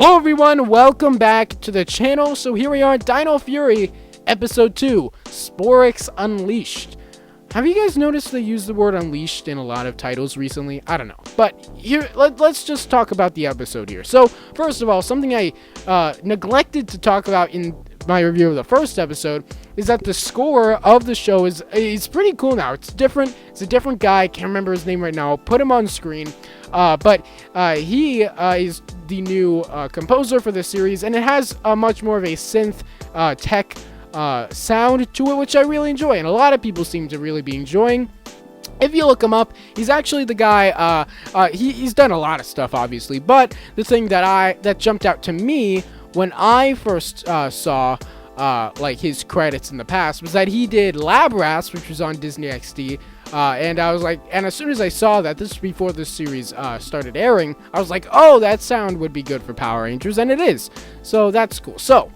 Hello everyone, welcome back to the channel. So here we are, Dino Fury, episode 2, Sporix Unleashed. Have you guys noticed they use the word unleashed in a lot of titles recently? I don't know. But here, let's just talk about the episode here. So, first of all, something I neglected to talk about in my review of the first episode is that the score of the show is pretty cool now. It's different. It's a different guy. I can't remember his name right now. I'll put him on screen. But he is the new composer for the series, and it has much more of a synth tech sound to it, which I really enjoy, and a lot of people seem to really be enjoying. If you look him up, he's actually the guy. He's done a lot of stuff, obviously, but the thing that jumped out to me when I first saw like his credits in the past was that he did Lab Rats, which was on Disney XD. And I was like, and as soon as I saw that, this was before this series started airing, I was like, oh, that sound would be good for Power Rangers, and it is. So that's cool. So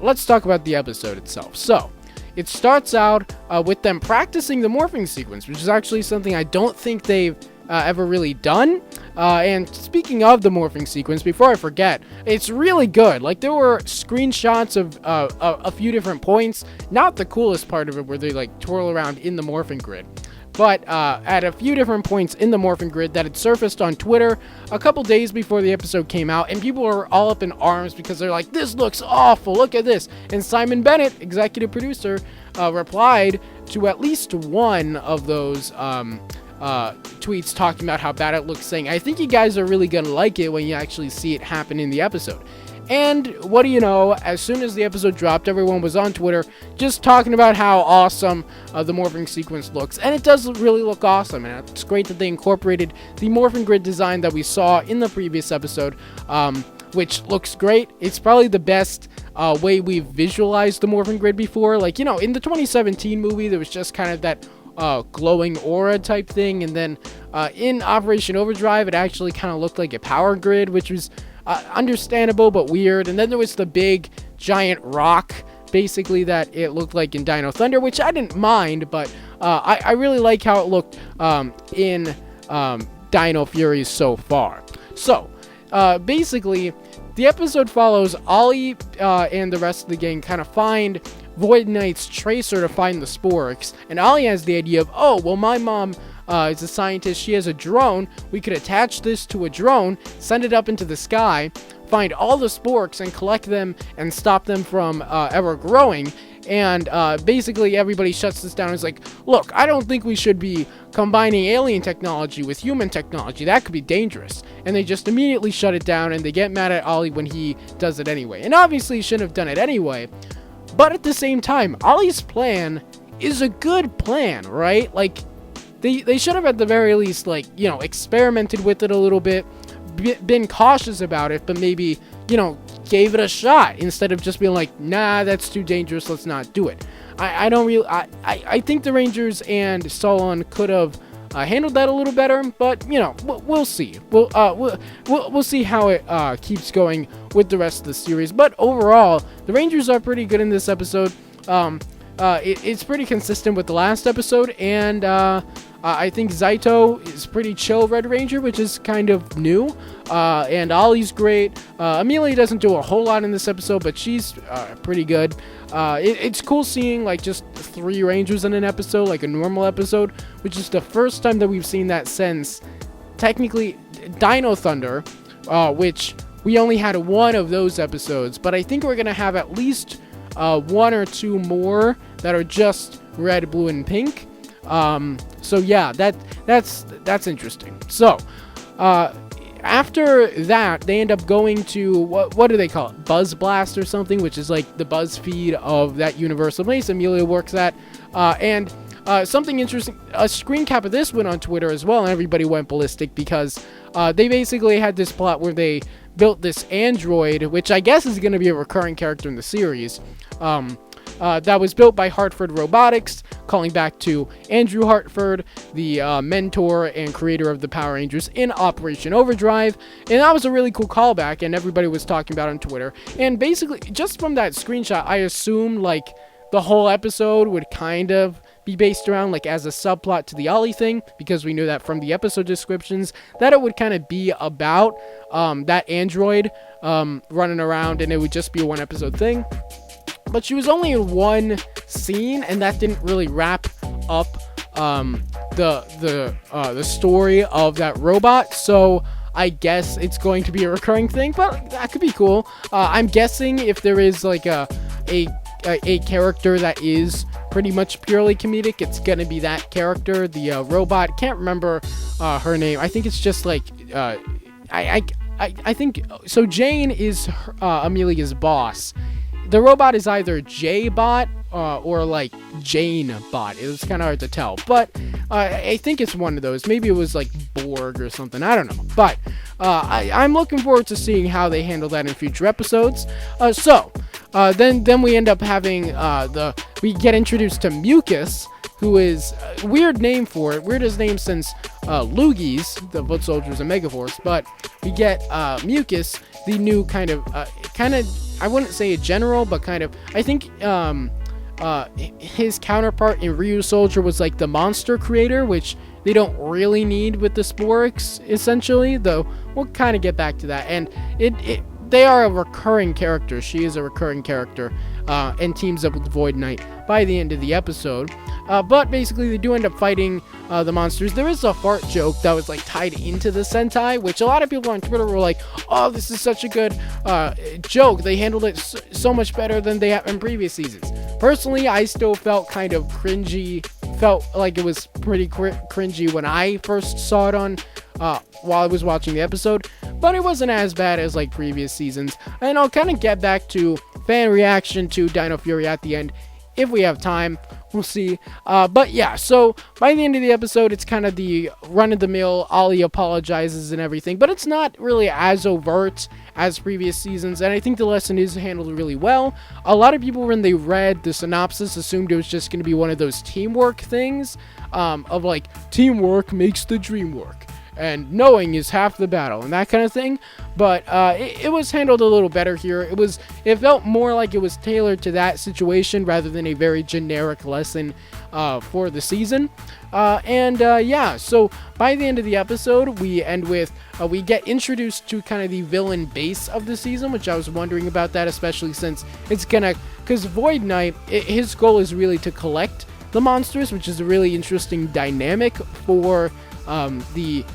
let's talk about the episode itself. So it starts out with them practicing the morphing sequence, which is actually something I don't think they've ever really done. And speaking of the morphing sequence, before I forget, it's really good. Like, there were screenshots of a few different points. Not the coolest part of it, where they like twirl around in the morphing grid, but at a few different points in the morphing grid that had surfaced on Twitter a couple days before the episode came out, and people were all up in arms because they're like, this looks awful, look at this. And Simon Bennett, executive producer, replied to at least one of those tweets talking about how bad it looks, saying, I think you guys are really gonna like it when you actually see it happen in the episode. And what do you know, as soon as the episode dropped, everyone was on Twitter just talking about how awesome the morphing sequence looks. And it does really look awesome, and it's great that they incorporated the morphing grid design that we saw in the previous episode, which looks great. It's probably the best way we've visualized the morphing grid before. Like, you know, in the 2017 movie, there was just kind of that glowing aura type thing, and then in Operation Overdrive, it actually kind of looked like a power grid, which was understandable but weird. And then there was the big giant rock basically that it looked like in Dino Thunder, which I didn't mind, but I really like how it looked in Dino Fury so far. So basically the episode follows Ollie and the rest of the gang kind of find Void Knight's tracer to find the Sporix, and Ollie has the idea of, oh, well, my mom is a scientist, she has a drone, we could attach this to a drone, send it up into the sky, find all the Sporix and collect them and stop them from ever growing. And basically everybody shuts this down and is like, look, I don't think we should be combining alien technology with human technology, that could be dangerous. And they just immediately shut it down, and they get mad at Ollie when he does it anyway. And obviously he shouldn't have done it anyway, but at the same time, Ollie's plan is a good plan, right? Like, they should have at the very least, like, you know, experimented with it a little bit, been cautious about it, but maybe, you know, gave it a shot instead of just being like, nah, that's too dangerous, let's not do it. I think the Rangers and Solon could have handled that a little better, but, you know, we'll see. We'll see how it keeps going with the rest of the series. But overall, the Rangers are pretty good in this episode. It's pretty consistent with the last episode, and I think Zaito is pretty chill Red Ranger, which is kind of new, and Ollie's great. Amelia doesn't do a whole lot in this episode, but she's pretty good. It's cool seeing like just 3 Rangers in an episode, like a normal episode, which is the first time that we've seen that since technically Dino Thunder, which we only had one of those episodes, but I think we're gonna have at least 1 or 2 more that are just red, blue, and pink. So yeah, that's interesting. So after that, they end up going to what do they call it? Buzz Blast or something, which is like the BuzzFeed of that Universal place Amelia works at. And something interesting, a screen cap of this went on Twitter as well, and everybody went ballistic because they basically had this plot where they built this android, which I guess is going to be a recurring character in the series, that was built by Hartford Robotics, calling back to Andrew Hartford, the mentor and creator of the Power Rangers in Operation Overdrive. And that was a really cool callback, and everybody was talking about it on Twitter. And basically, just from that screenshot, I assumed like the whole episode would kind of be based around, like, as a subplot to the Ollie thing, because we knew that from the episode descriptions, that it would kind of be about that android running around, and it would just be a one episode thing. But she was only in one scene, and that didn't really wrap up the story of that robot. So I guess it's going to be a recurring thing, but that could be cool. I'm guessing if there is like a character that is pretty much purely comedic, it's gonna be that character, the robot. Can't remember her name. I think it's just like I think so. Jane is Amelia's boss. The robot is either J-Bot or like Jane Bot. It was kind of hard to tell, but I think it's one of those. Maybe it was like Borg or something. I don't know, but I'm looking forward to seeing how they handle that in future episodes. Then we end up having we get introduced to Mucus, who is a weird name for it. Weirdest name since Loogies, the Foot Soldiers and Megaforce. But we get Mucus, the new kind of I wouldn't say a general, but kind of, I think his counterpart in Ryu Soldier was like the monster creator, which they don't really need with the Sporix, essentially, though we'll kind of get back to that. And they are a recurring character. She is a recurring character, and teams up with Void Knight by the end of the episode. But basically, they do end up fighting the monsters. There is a fart joke that was like tied into the Sentai, which a lot of people on Twitter were like, "Oh, this is such a good joke. They handled it so much better than they have in previous seasons." Personally, I still felt kind of cringy. Felt like it was pretty cringy when I first saw it on while I was watching the episode, but it wasn't as bad as like previous seasons. And I'll kind of get back to fan reaction to Dino Fury at the end if we have time. We'll see. But yeah, so by the end of the episode, it's kind of the run-of-the-mill Ollie apologizes and everything, but it's not really as overt as previous seasons, and I think the lesson is handled really well. A lot of people, when they read the synopsis, assumed it was just going to be one of those teamwork things, of like, teamwork makes the dream work, and knowing is half the battle, and that kind of thing. But it was handled a little better here. It felt more like it was tailored to that situation rather than a very generic lesson for the season. Yeah, so by the end of the episode, we end with we get introduced to kind of the villain base of the season, which I was wondering about that, especially since it's because Void Knight, his goal is really to collect the monsters, which is a really interesting dynamic for the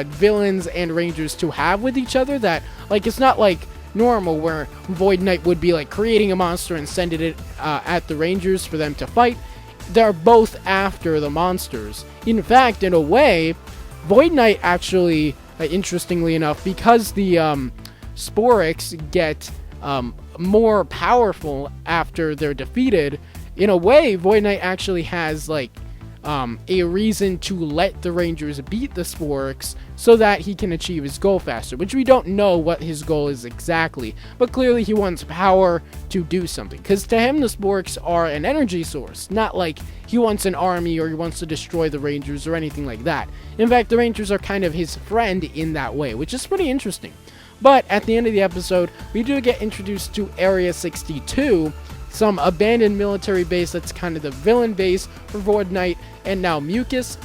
villains and Rangers to have with each other. That, like, it's not like normal where Void Knight would be like creating a monster and sending it at the Rangers for them to fight. They're both after the monsters. In fact, in a way, Void Knight actually, interestingly enough, because the Sporix get more powerful after they're defeated, in a way, Void Knight actually has like a reason to let the Rangers beat the Sporix so that he can achieve his goal faster, which we don't know what his goal is exactly, but clearly he wants power to do something, because to him the Sporix are an energy source, not like he wants an army or he wants to destroy the Rangers or anything like that. In fact, the Rangers are kind of his friend in that way, which is pretty interesting. But at the end of the episode, we do get introduced to Area 62, some abandoned military base that's kind of the villain base for Void Knight and now Mucus.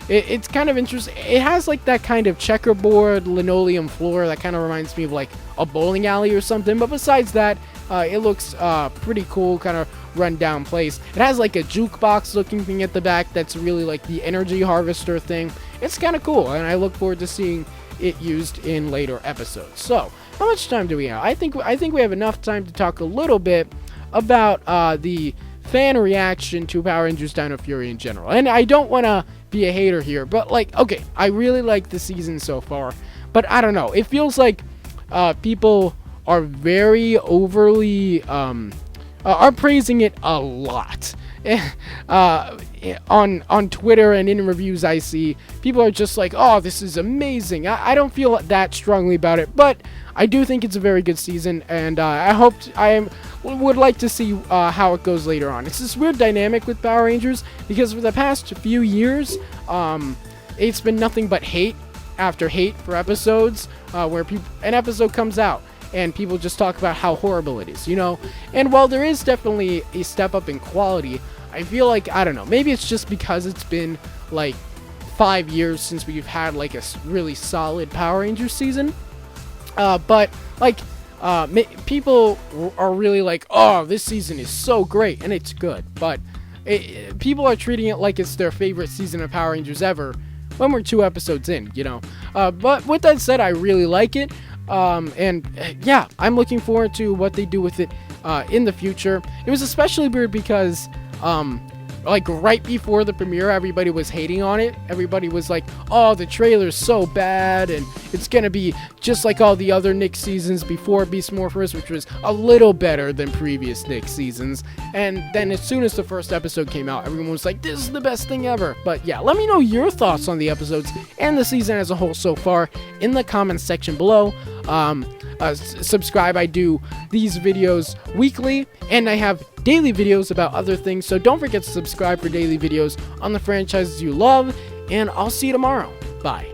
It's kind of interesting. It has like that kind of checkerboard linoleum floor that kind of reminds me of like a bowling alley or something. But besides that, it looks pretty cool, kind of run down place. It has like a jukebox looking thing at the back that's really like the energy harvester thing. It's kind of cool, and I look forward to seeing it used in later episodes. So, how much time do we have? I think we have enough time to talk a little bit about the fan reaction to Power Rangers Dino Fury in general. And I don't want to be a hater here, but like, okay, I really like the season so far, but I don't know, it feels like people are very overly are praising it a lot. On Twitter and in reviews I see, people are just like, oh, this is amazing. I don't feel that strongly about it, but I do think it's a very good season, and I would like to see how it goes later on. It's this weird dynamic with Power Rangers, because for the past few years, it's been nothing but hate after hate for episodes, where an episode comes out, and people just talk about how horrible it is, you know? And while there is definitely a step up in quality, I feel like, I don't know, maybe it's just because it's been like 5 years since we've had like a really solid Power Rangers season. But like, people are really like, oh, this season is so great, and it's good, but people are treating it like it's their favorite season of Power Rangers ever when we're 2 episodes in, you know. But with that said, I really like it, and yeah, I'm looking forward to what they do with it in the future. It was especially weird because like right before the premiere, everybody was hating on it. Everybody was like, oh, the trailer's so bad, and it's gonna be just like all the other Nick seasons before Beast Morphers, which was a little better than previous Nick seasons. And then as soon as the first episode came out, everyone was like, this is the best thing ever. But yeah, let me know your thoughts on the episodes and the season as a whole so far in the comments section below. Subscribe. I do these videos weekly, and I have daily videos about other things, so don't forget to subscribe for daily videos on the franchises you love, and I'll see you tomorrow. Bye.